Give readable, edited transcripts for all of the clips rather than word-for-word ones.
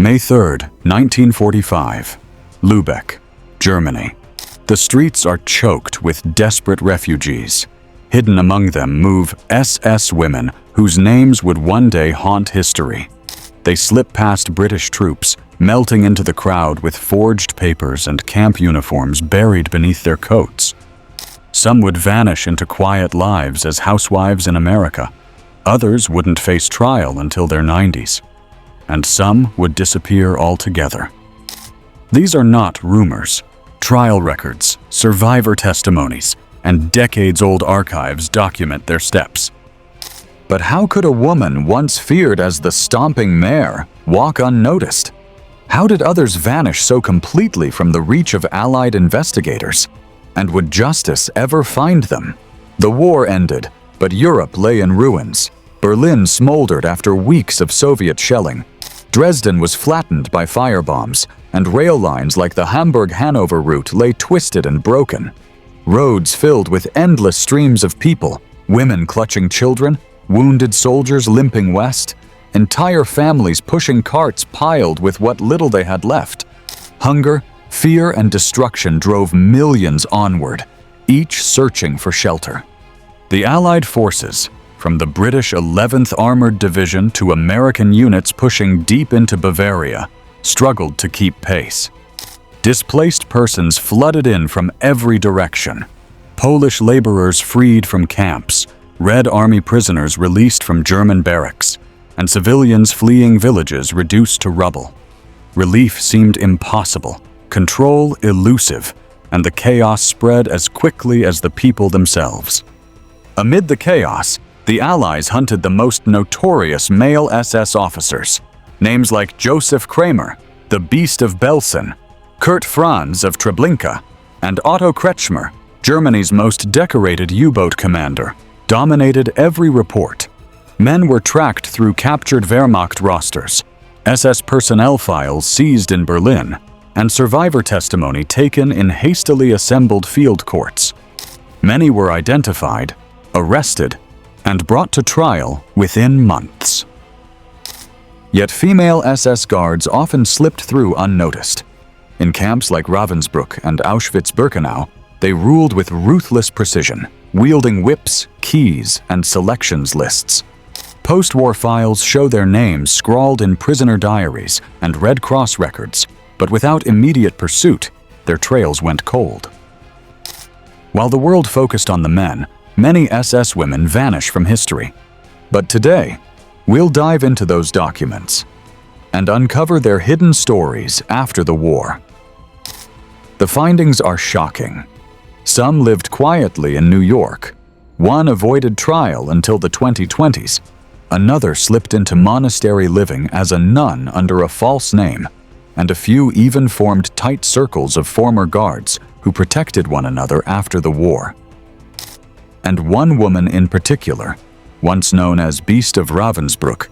May 3, 1945. Lübeck, Germany. The streets are choked with desperate refugees. Hidden among them move SS women whose names would one day haunt history. They slip past British troops, melting into the crowd with forged papers and camp uniforms buried beneath their coats. Some would vanish into quiet lives as housewives in America. Others wouldn't face trial until their 90s. And some would disappear altogether. These are not rumors. Trial records, survivor testimonies, and decades-old archives document their steps. But how could a woman once feared as the stomping mare walk unnoticed? How did others vanish so completely from the reach of Allied investigators? And would justice ever find them? The war ended, but Europe lay in ruins. Berlin smoldered after weeks of Soviet shelling. Dresden was flattened by firebombs, and rail lines like the Hamburg-Hanover route lay twisted and broken. Roads filled with endless streams of people, women clutching children, wounded soldiers limping west, entire families pushing carts piled with what little they had left. Hunger, fear, and destruction drove millions onward, each searching for shelter. The Allied forces, from the British 11th Armored Division to American units pushing deep into Bavaria, struggled to keep pace. Displaced persons flooded in from every direction. Polish laborers freed from camps, Red Army prisoners released from German barracks, and civilians fleeing villages reduced to rubble. Relief seemed impossible, control elusive, and the chaos spread as quickly as the people themselves. Amid the chaos, the Allies hunted the most notorious male SS officers. Names like Joseph Kramer, the Beast of Belsen, Kurt Franz of Treblinka, and Otto Kretschmer, Germany's most decorated U-boat commander, dominated every report. Men were tracked through captured Wehrmacht rosters, SS personnel files seized in Berlin, and survivor testimony taken in hastily assembled field courts. Many were identified, arrested, and brought to trial within months. Yet female SS guards often slipped through unnoticed. In camps like Ravensbrück and Auschwitz-Birkenau, they ruled with ruthless precision, wielding whips, keys, and selections lists. Post-war files show their names scrawled in prisoner diaries and Red Cross records, but without immediate pursuit, their trails went cold. While the world focused on the men, many SS women vanish from history. But today, we'll dive into those documents and uncover their hidden stories after the war. The findings are shocking. Some lived quietly in New York. One avoided trial until the 2020s. Another slipped into monastery living as a nun under a false name, and a few even formed tight circles of former guards who protected one another after the war. And one woman in particular, once known as Beast of Ravensbrück,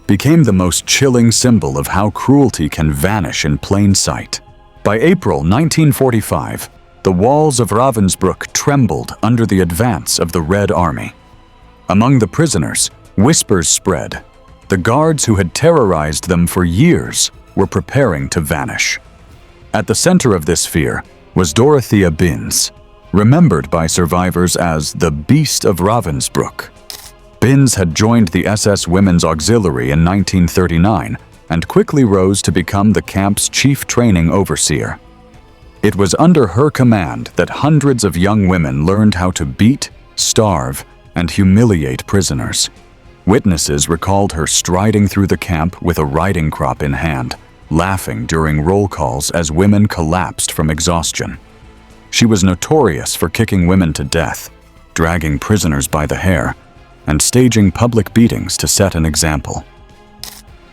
became the most chilling symbol of how cruelty can vanish in plain sight. By April 1945, the walls of Ravensbrück trembled under the advance of the Red Army. Among the prisoners, whispers spread. The guards who had terrorized them for years were preparing to vanish. At the center of this fear was Dorothea Binz, remembered by survivors as the Beast of Ravensbrück. Binz had joined the SS Women's Auxiliary in 1939 and quickly rose to become the camp's chief training overseer. It was under her command that hundreds of young women learned how to beat, starve, and humiliate prisoners. Witnesses recalled her striding through the camp with a riding crop in hand, laughing during roll calls as women collapsed from exhaustion. She was notorious for kicking women to death, dragging prisoners by the hair, and staging public beatings to set an example.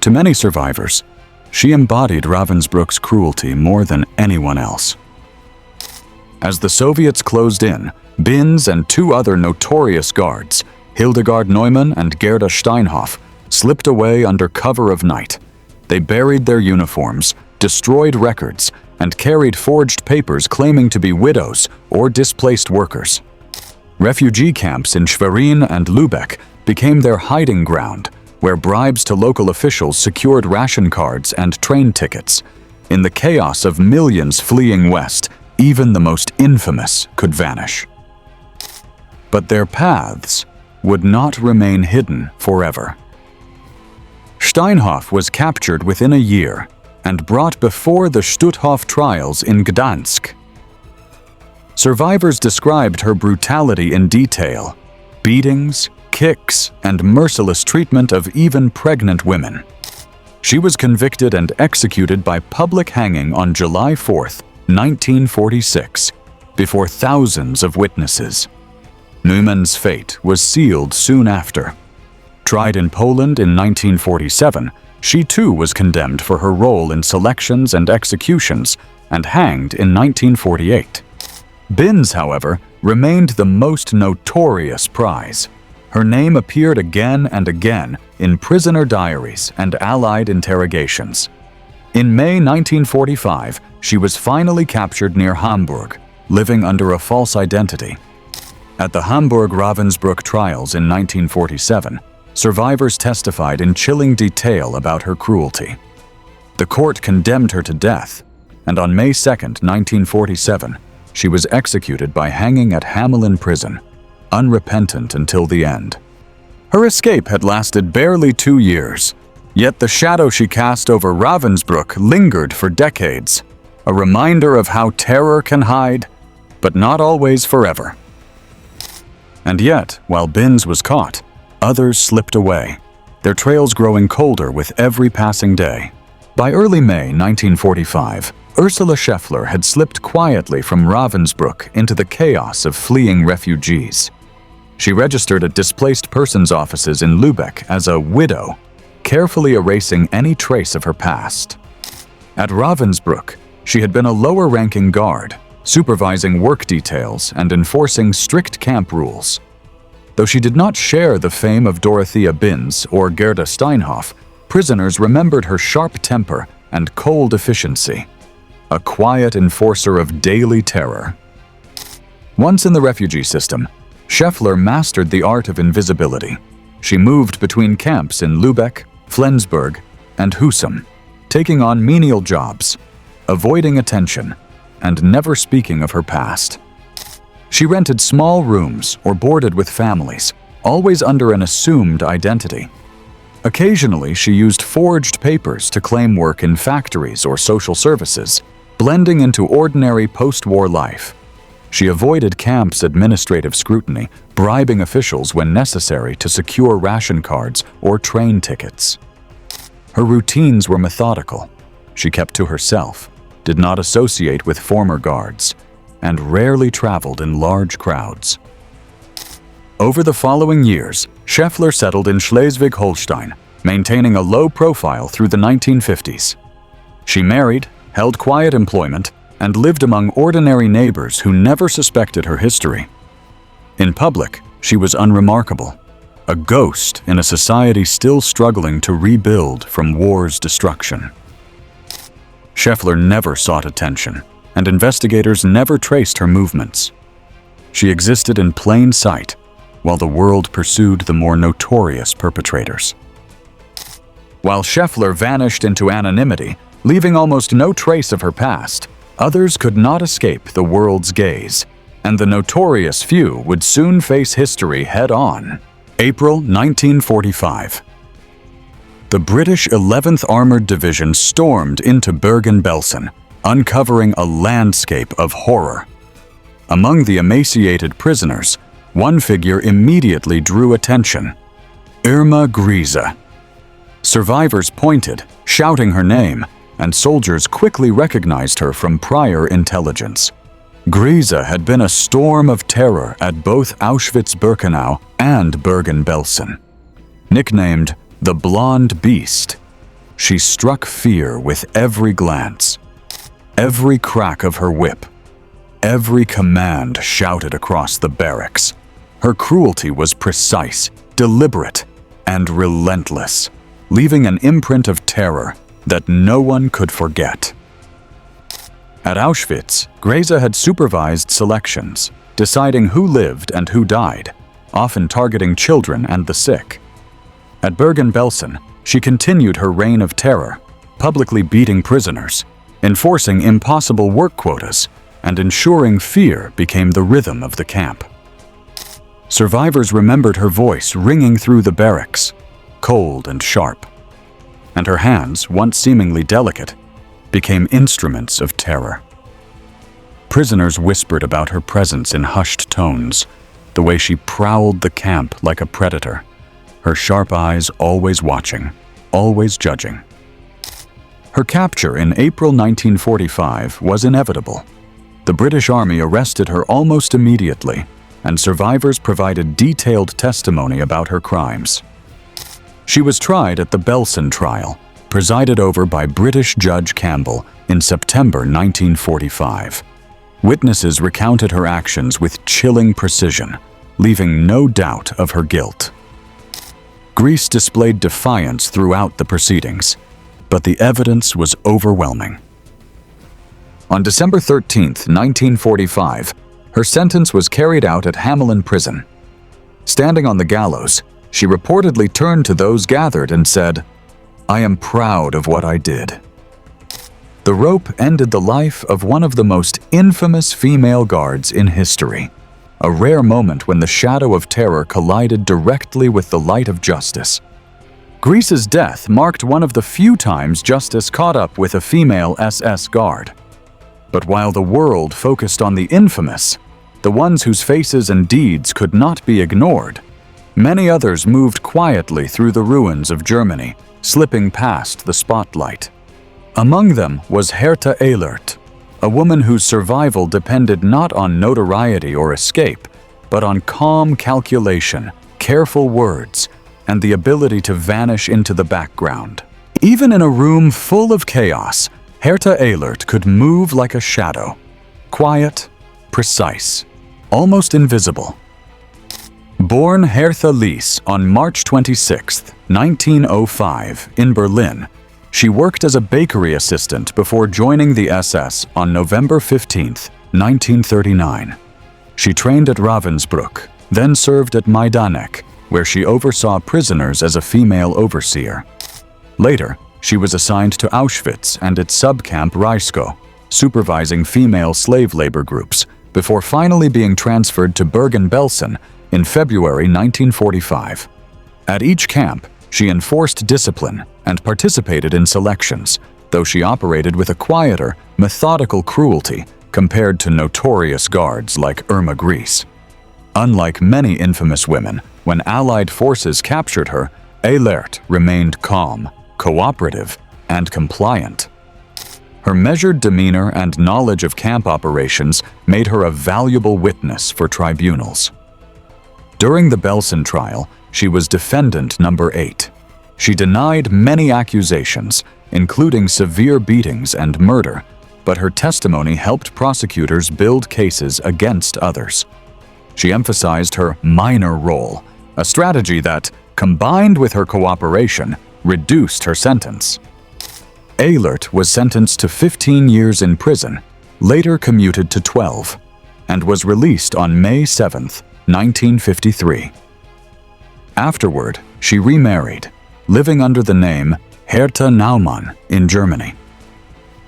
To many survivors, she embodied Ravensbrück's cruelty more than anyone else. As the Soviets closed in, Binz and two other notorious guards, Hildegard Neumann and Gerda Steinhoff, slipped away under cover of night. They buried their uniforms, destroyed records, and carried forged papers claiming to be widows or displaced workers. Refugee camps in Schwerin and Lübeck became their hiding ground, where bribes to local officials secured ration cards and train tickets. In the chaos of millions fleeing west, even the most infamous could vanish. But their paths would not remain hidden forever. Steinhoff was captured within a year and brought before the Stutthof trials in Gdansk. Survivors described her brutality in detail: beatings, kicks, and merciless treatment of even pregnant women. She was convicted and executed by public hanging on July 4, 1946, before thousands of witnesses. Neumann's fate was sealed soon after. Tried in Poland in 1947, she too was condemned for her role in selections and executions and hanged in 1948. Binz, however, remained the most notorious prize. Her name appeared again and again in prisoner diaries and Allied interrogations. In May 1945, she was finally captured near Hamburg, living under a false identity. At the Hamburg-Ravensbrück trials in 1947, survivors testified in chilling detail about her cruelty. The court condemned her to death, and on May 2, 1947, she was executed by hanging at Hamelin prison, unrepentant until the end. Her escape had lasted barely 2 years, yet the shadow she cast over Ravensbrück lingered for decades, a reminder of how terror can hide, but not always forever. And yet, while Binz was caught, others slipped away, their trails growing colder with every passing day. By early May 1945, Ursula Scheffler had slipped quietly from Ravensbrück into the chaos of fleeing refugees. She registered at displaced persons offices in Lübeck as a widow, carefully erasing any trace of her past. At Ravensbrück, she had been a lower-ranking guard, supervising work details and enforcing strict camp rules. Though she did not share the fame of Dorothea Binz or Gerda Steinhoff, prisoners remembered her sharp temper and cold efficiency, a quiet enforcer of daily terror. Once in the refugee system, Scheffler mastered the art of invisibility. She moved between camps in Lübeck, Flensburg, and Husum, taking on menial jobs, avoiding attention, and never speaking of her past. She rented small rooms or boarded with families, always under an assumed identity. Occasionally, she used forged papers to claim work in factories or social services, blending into ordinary post-war life. She avoided camp's administrative scrutiny, bribing officials when necessary to secure ration cards or train tickets. Her routines were methodical. She kept to herself, did not associate with former guards, and rarely traveled in large crowds. Over the following years, Scheffler settled in Schleswig-Holstein, maintaining a low profile through the 1950s. She married, held quiet employment, and lived among ordinary neighbors who never suspected her history. In public, she was unremarkable, a ghost in a society still struggling to rebuild from war's destruction. Scheffler never sought attention, and investigators never traced her movements. She existed in plain sight, while the world pursued the more notorious perpetrators. While Scheffler vanished into anonymity, leaving almost no trace of her past, others could not escape the world's gaze, and the notorious few would soon face history head-on. April 1945. The British 11th Armored Division stormed into Bergen-Belsen, uncovering a landscape of horror. Among the emaciated prisoners, one figure immediately drew attention: Irma Grese. Survivors pointed, shouting her name, and soldiers quickly recognized her from prior intelligence. Grese had been a storm of terror at both Auschwitz-Birkenau and Bergen-Belsen. Nicknamed the Blonde Beast, she struck fear with every glance, every crack of her whip, every command shouted across the barracks. Her cruelty was precise, deliberate, and relentless, leaving an imprint of terror that no one could forget. At Auschwitz, Grese had supervised selections, deciding who lived and who died, often targeting children and the sick. At Bergen-Belsen, she continued her reign of terror, publicly beating prisoners, enforcing impossible work quotas, and ensuring fear became the rhythm of the camp. Survivors remembered her voice ringing through the barracks, cold and sharp, and her hands, once seemingly delicate, became instruments of terror. Prisoners whispered about her presence in hushed tones, the way she prowled the camp like a predator, her sharp eyes always watching, always judging. Her capture in April 1945 was inevitable. The British Army arrested her almost immediately, and survivors provided detailed testimony about her crimes. She was tried at the Belsen trial, presided over by British Judge Campbell in September 1945. Witnesses recounted her actions with chilling precision, leaving no doubt of her guilt. Grese displayed defiance throughout the proceedings, but the evidence was overwhelming. On December 13, 1945, her sentence was carried out at Hamelin Prison. Standing on the gallows, she reportedly turned to those gathered and said, "I am proud of what I did." The rope ended the life of one of the most infamous female guards in history, a rare moment when the shadow of terror collided directly with the light of justice. Grese's death marked one of the few times justice caught up with a female SS guard. But while the world focused on the infamous, the ones whose faces and deeds could not be ignored, many others moved quietly through the ruins of Germany, slipping past the spotlight. Among them was Hertha Ehlert, a woman whose survival depended not on notoriety or escape, but on calm calculation, careful words, and the ability to vanish into the background. Even in a room full of chaos, Hertha Ehlert could move like a shadow, quiet, precise, almost invisible. Born Hertha Lies on March 26, 1905, in Berlin, she worked as a bakery assistant before joining the SS on November 15, 1939. She trained at Ravensbrück, then served at Majdanek, where she oversaw prisoners as a female overseer. Later, she was assigned to Auschwitz and its subcamp Reiskow, supervising female slave labor groups, before finally being transferred to Bergen-Belsen in February 1945. At each camp, she enforced discipline and participated in selections, though she operated with a quieter, methodical cruelty compared to notorious guards like Irma Grese. Unlike many infamous women, when Allied forces captured her, Ehlert remained calm, cooperative, and compliant. Her measured demeanor and knowledge of camp operations made her a valuable witness for tribunals. During the Belsen trial, she was defendant number 8. She denied many accusations, including severe beatings and murder, but her testimony helped prosecutors build cases against others. She emphasized her minor role, a strategy that, combined with her cooperation, reduced her sentence. Ehlert was sentenced to 15 years in prison, later commuted to 12, and was released on May 7, 1953. Afterward, she remarried, living under the name Hertha Naumann in Germany.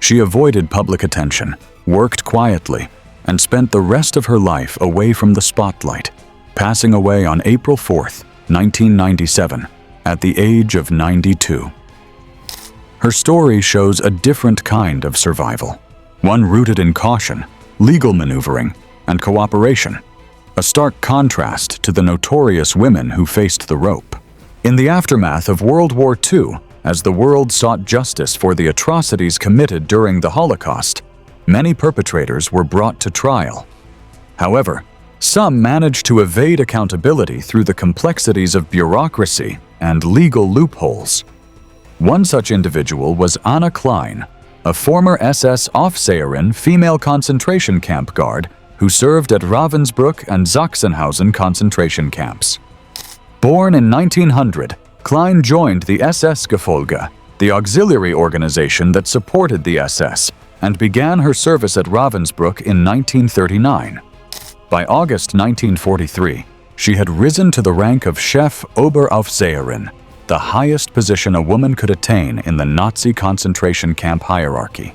She avoided public attention, worked quietly, and spent the rest of her life away from the spotlight, passing away on April 4, 1997, at the age of 92. Her story shows a different kind of survival, one rooted in caution, legal maneuvering, and cooperation, a stark contrast to the notorious women who faced the rope. In the aftermath of World War II, as the world sought justice for the atrocities committed during the Holocaust, many perpetrators were brought to trial. However, some managed to evade accountability through the complexities of bureaucracy and legal loopholes. One such individual was Anna Klein, a former SS Aufseherin female concentration camp guard who served at Ravensbrück and Sachsenhausen concentration camps. Born in 1900, Klein joined the SS-Gefolge, the auxiliary organization that supported the SS, and began her service at Ravensbrück in 1939. By August 1943, she had risen to the rank of Chef Oberaufseherin, the highest position a woman could attain in the Nazi concentration camp hierarchy.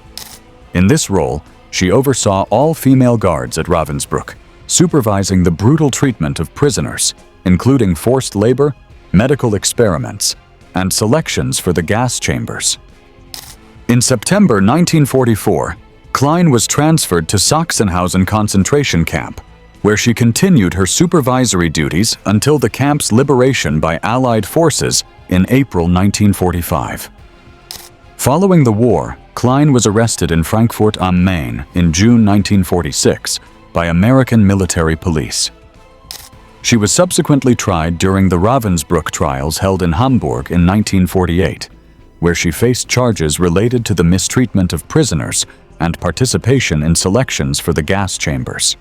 In this role, she oversaw all female guards at Ravensbrück, supervising the brutal treatment of prisoners, including forced labor, medical experiments, and selections for the gas chambers. In September 1944, Klein was transferred to Sachsenhausen concentration camp, where she continued her supervisory duties until the camp's liberation by Allied forces in April 1945. Following the war, Klein was arrested in Frankfurt am Main in June 1946 by American military police. She was subsequently tried during the Ravensbrück trials held in Hamburg in 1948, where she faced charges related to the mistreatment of prisoners and participation in selections for the gas chambers.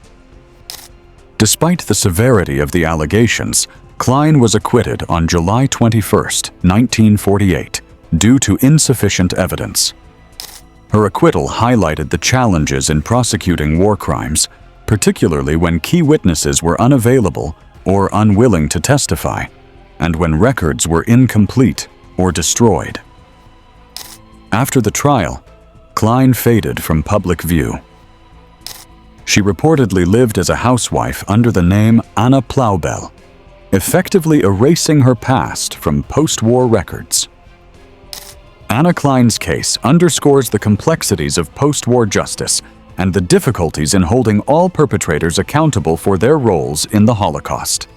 Despite the severity of the allegations, Klein was acquitted on July 21, 1948, due to insufficient evidence. Her acquittal highlighted the challenges in prosecuting war crimes, particularly when key witnesses were unavailable or unwilling to testify, and when records were incomplete or destroyed. After the trial, Klein faded from public view. She reportedly lived as a housewife under the name Anna Plaubel, effectively erasing her past from post-war records. Anna Klein's case underscores the complexities of post-war justice and the difficulties in holding all perpetrators accountable for their roles in the Holocaust.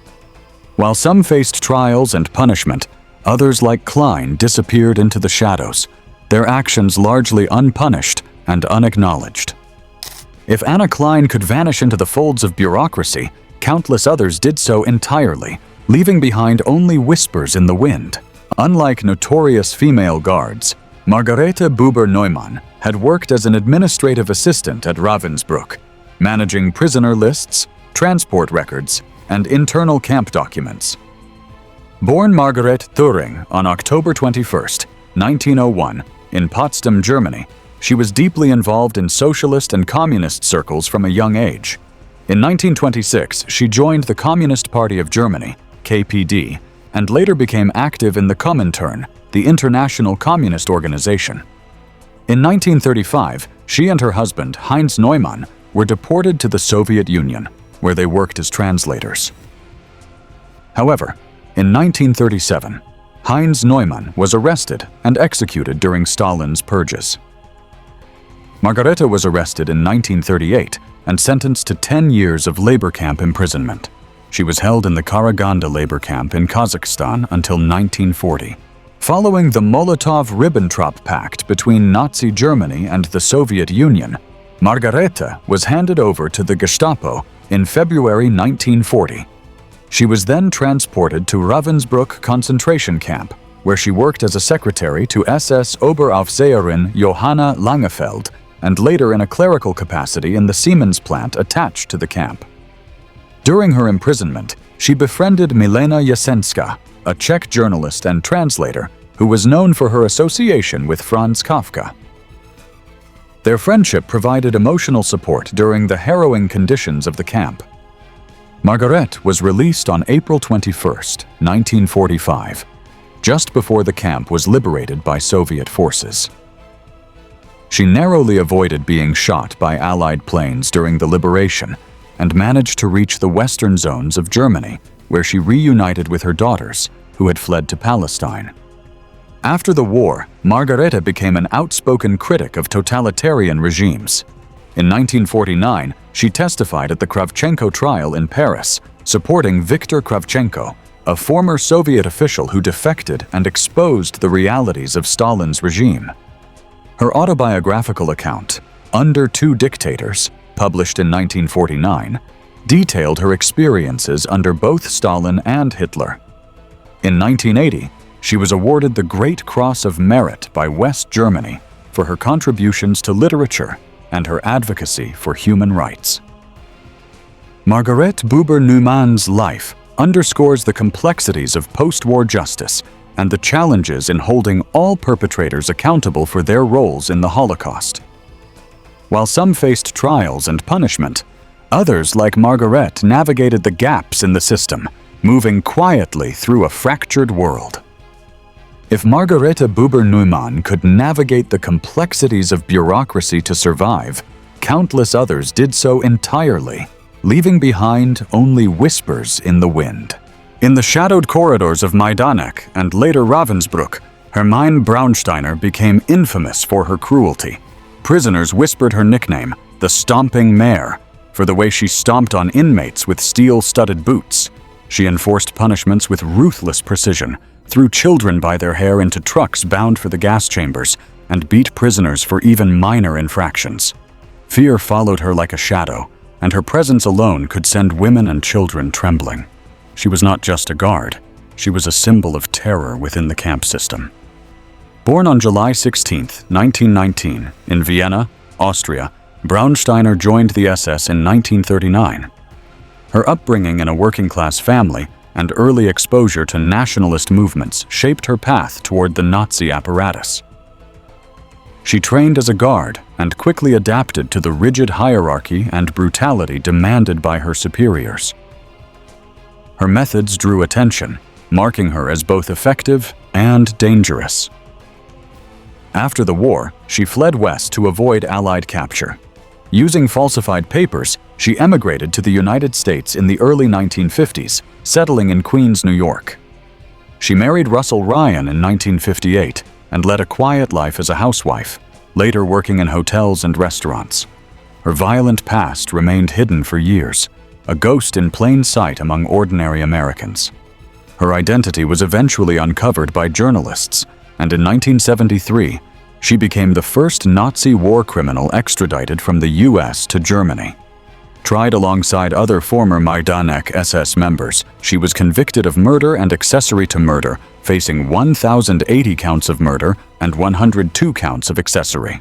While some faced trials and punishment, others like Klein disappeared into the shadows, their actions largely unpunished and unacknowledged. If Anna Klein could vanish into the folds of bureaucracy, countless others did so entirely, leaving behind only whispers in the wind. Unlike notorious female guards, Margarete Buber-Neumann had worked as an administrative assistant at Ravensbrück, managing prisoner lists, transport records, and internal camp documents. Born Margaret Thüring on October 21, 1901, in Potsdam, Germany, she was deeply involved in socialist and communist circles from a young age. In 1926, she joined the Communist Party of Germany, KPD, and later became active in the Comintern, the international communist organization. In 1935, she and her husband, Heinz Neumann, were deported to the Soviet Union, where they worked as translators. However, in 1937, Heinz Neumann was arrested and executed during Stalin's purges. Margarete was arrested in 1938 and sentenced to 10 years of labor camp imprisonment. She was held in the Karaganda labor camp in Kazakhstan until 1940. Following the Molotov-Ribbentrop Pact between Nazi Germany and the Soviet Union, Margarete was handed over to the Gestapo in February 1940. She was then transported to Ravensbrück concentration camp, where she worked as a secretary to SS Oberaufseherin Johanna Langefeld and later in a clerical capacity in the Siemens plant attached to the camp. During her imprisonment, she befriended Milena Jasenska, a Czech journalist and translator who was known for her association with Franz Kafka. Their friendship provided emotional support during the harrowing conditions of the camp. Margarete was released on April 21, 1945, just before the camp was liberated by Soviet forces. She narrowly avoided being shot by Allied planes during the liberation and managed to reach the western zones of Germany, where she reunited with her daughters, who had fled to Palestine. After the war, Margarete became an outspoken critic of totalitarian regimes. In 1949, she testified at the Kravchenko trial in Paris, supporting Viktor Kravchenko, a former Soviet official who defected and exposed the realities of Stalin's regime. Her autobiographical account, Under Two Dictators, published in 1949, detailed her experiences under both Stalin and Hitler. In 1980, she was awarded the Great Cross of Merit by West Germany for her contributions to literature and her advocacy for human rights. Margarete Buber-Neumann's life underscores the complexities of post-war justice and the challenges in holding all perpetrators accountable for their roles in the Holocaust. While some faced trials and punishment, others, like Margarete, navigated the gaps in the system, moving quietly through a fractured world. If Margarete Buber-Neumann could navigate the complexities of bureaucracy to survive, countless others did so entirely, leaving behind only whispers in the wind. In the shadowed corridors of Majdanek and later Ravensbrück, Hermine Braunsteiner became infamous for her cruelty. Prisoners whispered her nickname, the Stomping Mare, for the way she stomped on inmates with steel-studded boots. She enforced punishments with ruthless precision, threw children by their hair into trucks bound for the gas chambers, and beat prisoners for even minor infractions. Fear followed her like a shadow, and her presence alone could send women and children trembling. She was not just a guard, she was a symbol of terror within the camp system. Born on July 16, 1919, in Vienna, Austria, Braunsteiner joined the SS in 1939. Her upbringing in a working-class family and early exposure to nationalist movements shaped her path toward the Nazi apparatus. She trained as a guard and quickly adapted to the rigid hierarchy and brutality demanded by her superiors. Her methods drew attention, marking her as both effective and dangerous. After the war, she fled west to avoid Allied capture. Using falsified papers, she emigrated to the United States in the early 1950s, settling in Queens, New York. She married Russell Ryan in 1958 and led a quiet life as a housewife, later working in hotels and restaurants. Her violent past remained hidden for years, a ghost in plain sight among ordinary Americans. Her identity was eventually uncovered by journalists, and in 1973, she became the first Nazi war criminal extradited from the US to Germany. Tried alongside other former Majdanek SS members, she was convicted of murder and accessory to murder, facing 1,080 counts of murder and 102 counts of accessory.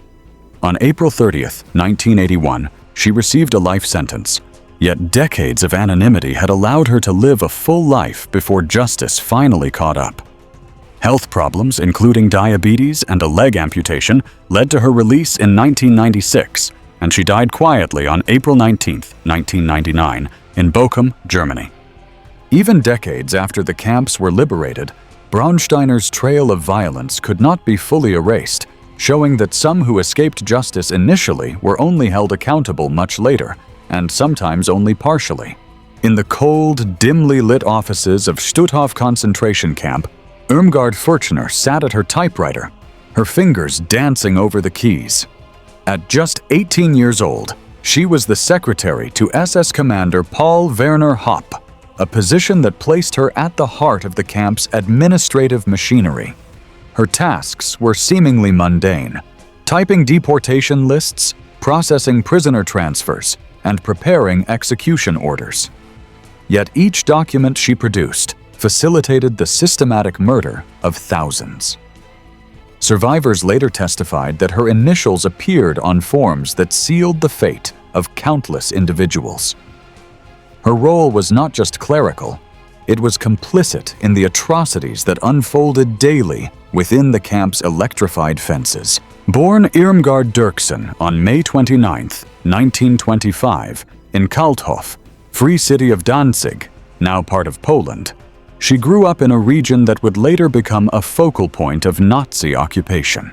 On April 30, 1981, she received a life sentence, yet decades of anonymity had allowed her to live a full life before justice finally caught up. Health problems, including diabetes and a leg amputation, led to her release in 1996, and she died quietly on April 19, 1999, in Bochum, Germany. Even decades after the camps were liberated, Braunsteiner's trail of violence could not be fully erased, showing that some who escaped justice initially were only held accountable much later, and sometimes only partially. In the cold, dimly lit offices of Stutthof concentration camp, Irmgard Furchner sat at her typewriter, her fingers dancing over the keys. At just 18 years old, she was the secretary to SS Commander Paul Werner Hopp, a position that placed her at the heart of the camp's administrative machinery. Her tasks were seemingly mundane: typing deportation lists, processing prisoner transfers, and preparing execution orders. Yet each document she produced facilitated the systematic murder of thousands. Survivors later testified that her initials appeared on forms that sealed the fate of countless individuals. Her role was not just clerical, it was complicit in the atrocities that unfolded daily within the camp's electrified fences. Born Irmgard Drechsler on May 29, 1925, in Kalthof, Free City of Danzig, now part of Poland, she grew up in a region that would later become a focal point of Nazi occupation.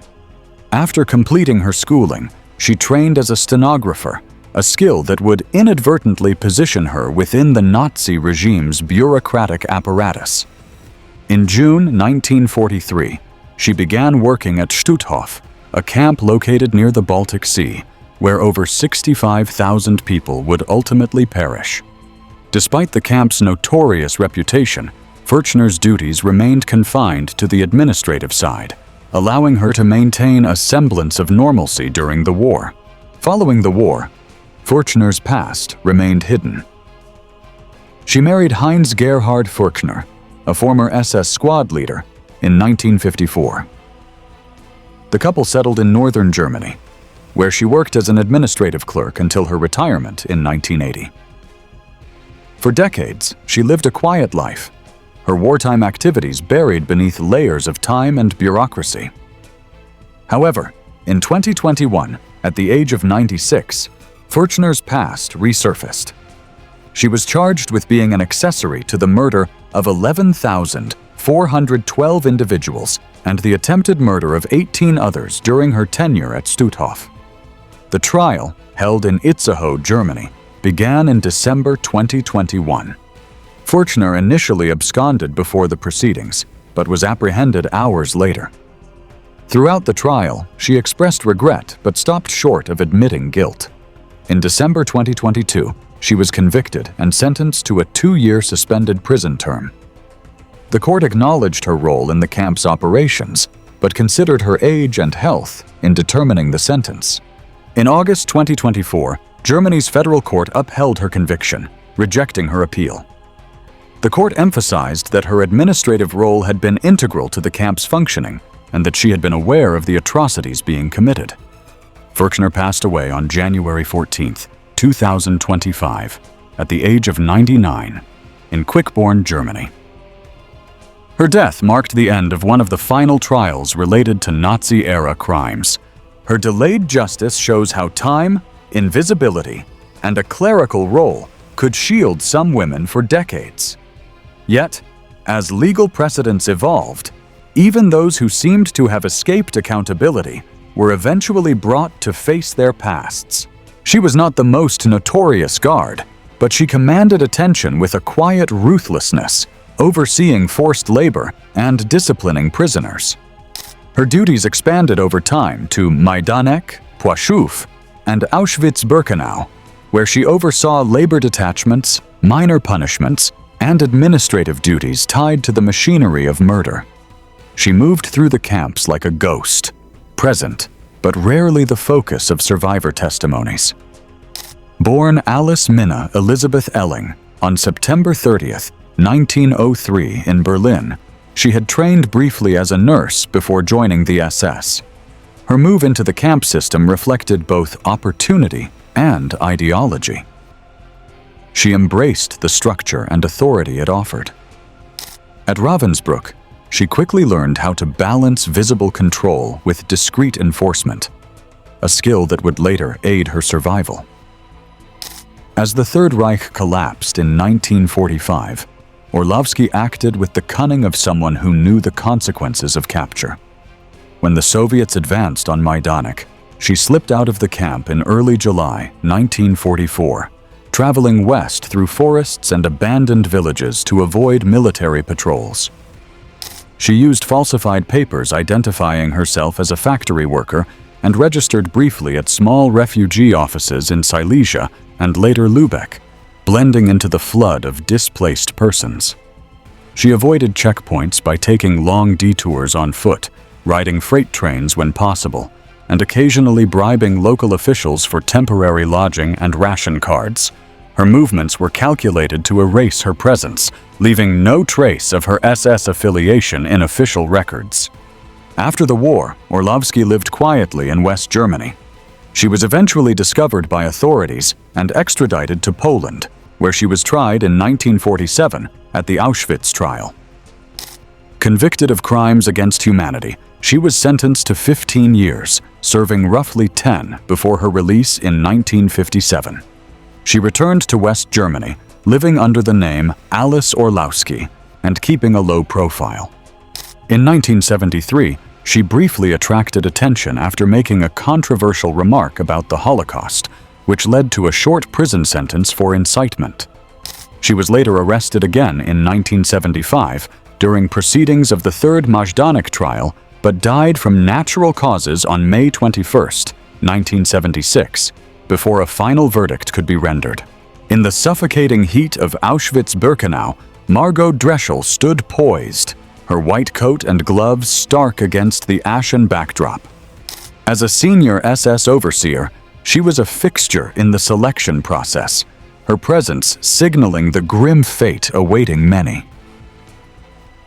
After completing her schooling, she trained as a stenographer, a skill that would inadvertently position her within the Nazi regime's bureaucratic apparatus. In June 1943, she began working at Stutthof, a camp located near the Baltic Sea, where over 65,000 people would ultimately perish. Despite the camp's notorious reputation, Furchner's duties remained confined to the administrative side, allowing her to maintain a semblance of normalcy during the war. Following the war, Furchner's past remained hidden. She married Heinz Gerhard Furchner, a former SS squad leader, in 1954. The couple settled in northern Germany, where she worked as an administrative clerk until her retirement in 1980. For decades, she lived a quiet life, her wartime activities buried beneath layers of time and bureaucracy. However, in 2021, at the age of 96, Furchner's past resurfaced. She was charged with being an accessory to the murder of 11,000 412 individuals and the attempted murder of 18 others during her tenure at Stutthof. The trial, held in Itzehoe, Germany, began in December 2021. Furchner initially absconded before the proceedings, but was apprehended hours later. Throughout the trial, she expressed regret but stopped short of admitting guilt. In December 2022, she was convicted and sentenced to a 2-year suspended prison term. The court acknowledged her role in the camp's operations, but considered her age and health in determining the sentence. In August 2024, Germany's federal court upheld her conviction, rejecting her appeal. The court emphasized that her administrative role had been integral to the camp's functioning and that she had been aware of the atrocities being committed. Furchner passed away on January 14, 2025, at the age of 99, in Quickborn, Germany. Her death marked the end of one of the final trials related to Nazi-era crimes. Her delayed justice shows how time, invisibility, and a clerical role could shield some women for decades. Yet, as legal precedents evolved, even those who seemed to have escaped accountability were eventually brought to face their pasts. She was not the most notorious guard, but she commanded attention with a quiet ruthlessness, overseeing forced labor and disciplining prisoners. Her duties expanded over time to Majdanek, Płaszów, and Auschwitz-Birkenau, where she oversaw labor detachments, minor punishments, and administrative duties tied to the machinery of murder. She moved through the camps like a ghost, present, but rarely the focus of survivor testimonies. Born Alice Minna Elizabeth Elling on September 30, 1903 in Berlin, she had trained briefly as a nurse before joining the SS. Her move into the camp system reflected both opportunity and ideology. She embraced the structure and authority it offered. At Ravensbr&uuml, she quickly learned how to balance visible control with discreet enforcement, a skill that would later aid her survival. As the Third Reich collapsed in 1945, Orlowski acted with the cunning of someone who knew the consequences of capture. When the Soviets advanced on Majdanek, she slipped out of the camp in early July 1944, traveling west through forests and abandoned villages to avoid military patrols. She used falsified papers identifying herself as a factory worker and registered briefly at small refugee offices in Silesia and later Lübeck, blending into the flood of displaced persons. She avoided checkpoints by taking long detours on foot, riding freight trains when possible, and occasionally bribing local officials for temporary lodging and ration cards. Her movements were calculated to erase her presence, leaving no trace of her SS affiliation in official records. After the war, Orlowski lived quietly in West Germany. She was eventually discovered by authorities and extradited to Poland, where she was tried in 1947 at the Auschwitz trial. Convicted of crimes against humanity, she was sentenced to 15 years, serving roughly 10 before her release in 1957. She returned to West Germany, living under the name Alice Orlowski and keeping a low profile. In 1973, she briefly attracted attention after making a controversial remark about the Holocaust, which led to a short prison sentence for incitement. She was later arrested again in 1975 during proceedings of the third Majdanek trial, but died from natural causes on May 21, 1976, before a final verdict could be rendered. In the suffocating heat of Auschwitz-Birkenau, Margot Drechsler stood poised, her white coat and gloves stark against the ashen backdrop. As a senior SS overseer, she was a fixture in the selection process, her presence signaling the grim fate awaiting many.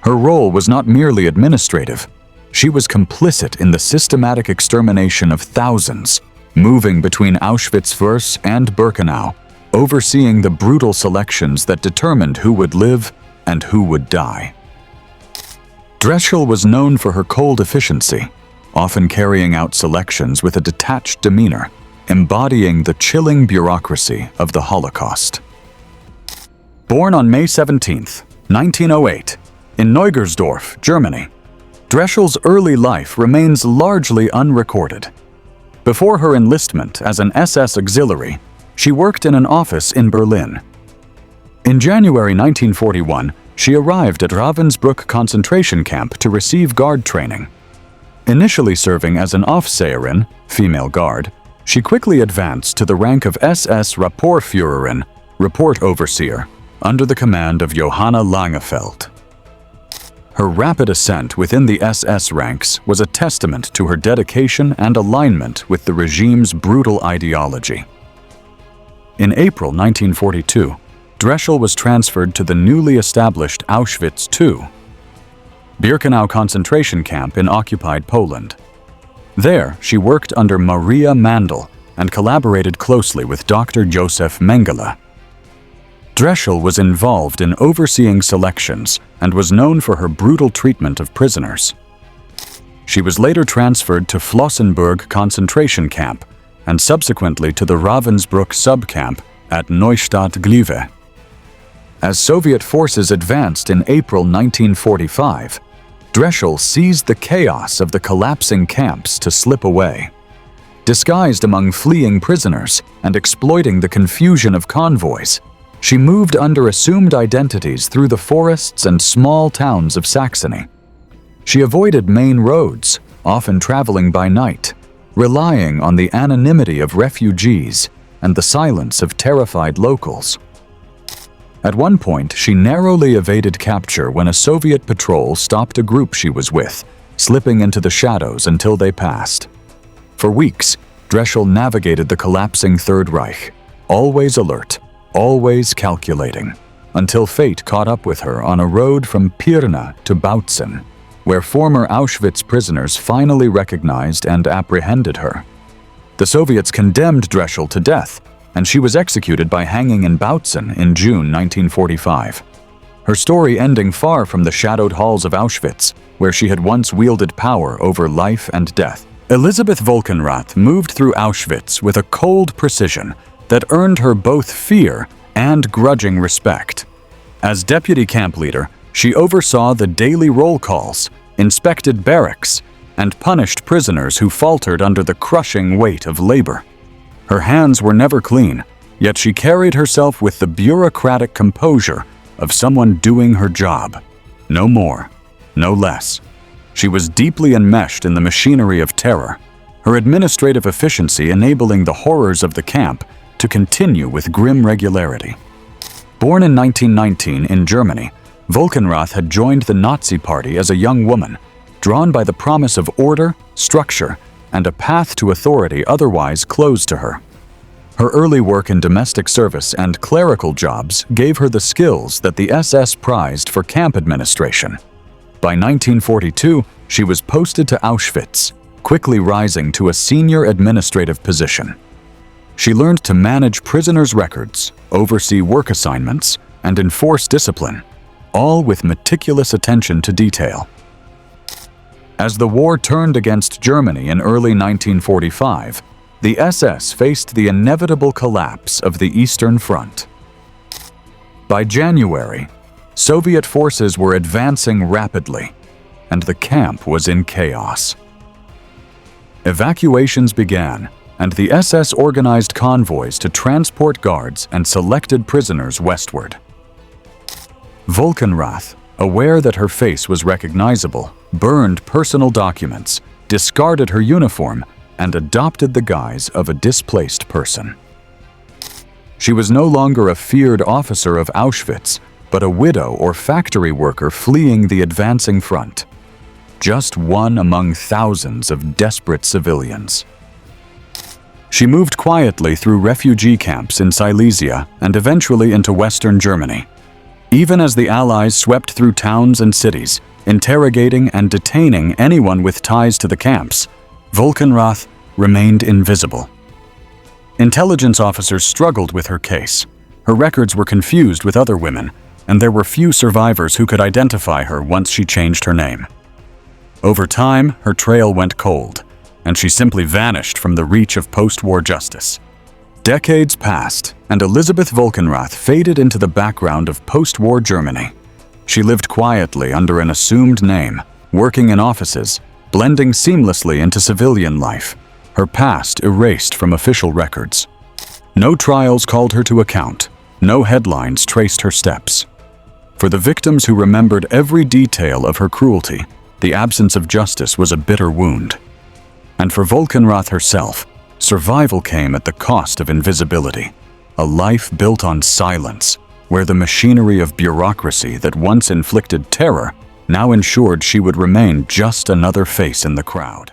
Her role was not merely administrative. She was complicit in the systematic extermination of thousands, moving between Auschwitz and Birkenau, overseeing the brutal selections that determined who would live and who would die. Drechsler was known for her cold efficiency, often carrying out selections with a detached demeanor, embodying the chilling bureaucracy of the Holocaust. Born on May 17, 1908, In Neugersdorf, Germany, Drechsel's early life remains largely unrecorded. Before her enlistment as an SS auxiliary, she worked in an office in Berlin. In January 1941, she arrived at Ravensbrück concentration camp to receive guard training. Initially serving as an Aufseherin, female guard, she quickly advanced to the rank of SS Rapportführerin, report overseer, under the command of Johanna Langefeld. Her rapid ascent within the SS ranks was a testament to her dedication and alignment with the regime's brutal ideology. In April 1942, Drechsel was transferred to the newly established Auschwitz II, Birkenau concentration camp in occupied Poland. There, she worked under Maria Mandl and collaborated closely with Dr. Josef Mengele. Drechsel was involved in overseeing selections and was known for her brutal treatment of prisoners. She was later transferred to Flossenbürg concentration camp and subsequently to the Ravensbrück subcamp at Neustadt Gliwice. As Soviet forces advanced in April 1945, Drechsel seized the chaos of the collapsing camps to slip away. Disguised among fleeing prisoners and exploiting the confusion of convoys, she moved under assumed identities through the forests and small towns of Saxony. She avoided main roads, often traveling by night, relying on the anonymity of refugees and the silence of terrified locals. At one point, she narrowly evaded capture when a Soviet patrol stopped a group she was with, slipping into the shadows until they passed. For weeks, Drechsel navigated the collapsing Third Reich, always alert, always calculating, until fate caught up with her on a road from Pirna to Bautzen, where former Auschwitz prisoners finally recognized and apprehended her. The Soviets condemned Drechsel to death, and she was executed by hanging in Bautzen in June 1945. Her story ending far from the shadowed halls of Auschwitz, where she had once wielded power over life and death. Elisabeth Volkenrath moved through Auschwitz with a cold precision that earned her both fear and grudging respect. As deputy camp leader, she oversaw the daily roll calls, inspected barracks, and punished prisoners who faltered under the crushing weight of labor. Her hands were never clean, yet she carried herself with the bureaucratic composure of someone doing her job. No more, no less. She was deeply enmeshed in the machinery of terror, her administrative efficiency enabling the horrors of the camp to continue with grim regularity. Born in 1919 in Germany, Volkenrath had joined the Nazi Party as a young woman, drawn by the promise of order, structure, and a path to authority otherwise closed to her. Her early work in domestic service and clerical jobs gave her the skills that the SS prized for camp administration. By 1942, she was posted to Auschwitz, quickly rising to a senior administrative position. She learned to manage prisoners' records, oversee work assignments, and enforce discipline, all with meticulous attention to detail. As the war turned against Germany in early 1945, the SS faced the inevitable collapse of the Eastern Front. By January, Soviet forces were advancing rapidly, and the camp was in chaos. Evacuations began, and the SS organized convoys to transport guards and selected prisoners westward. Volkenrath, aware that her face was recognizable, burned personal documents, discarded her uniform, and adopted the guise of a displaced person. She was no longer a feared officer of Auschwitz, but a widow or factory worker fleeing the advancing front. Just one among thousands of desperate civilians. She moved quietly through refugee camps in Silesia and eventually into Western Germany. Even as the Allies swept through towns and cities, interrogating and detaining anyone with ties to the camps, Volkenrath remained invisible. Intelligence officers struggled with her case. Her records were confused with other women, and there were few survivors who could identify her once she changed her name. Over time, her trail went cold, and she simply vanished from the reach of post-war justice. Decades passed, and Elisabeth Volkenrath faded into the background of post-war Germany. She lived quietly under an assumed name, working in offices, blending seamlessly into civilian life, her past erased from official records. No trials called her to account, no headlines traced her steps. For the victims who remembered every detail of her cruelty, the absence of justice was a bitter wound. And for Volkenrath herself, survival came at the cost of invisibility, a life built on silence, where the machinery of bureaucracy that once inflicted terror now ensured she would remain just another face in the crowd.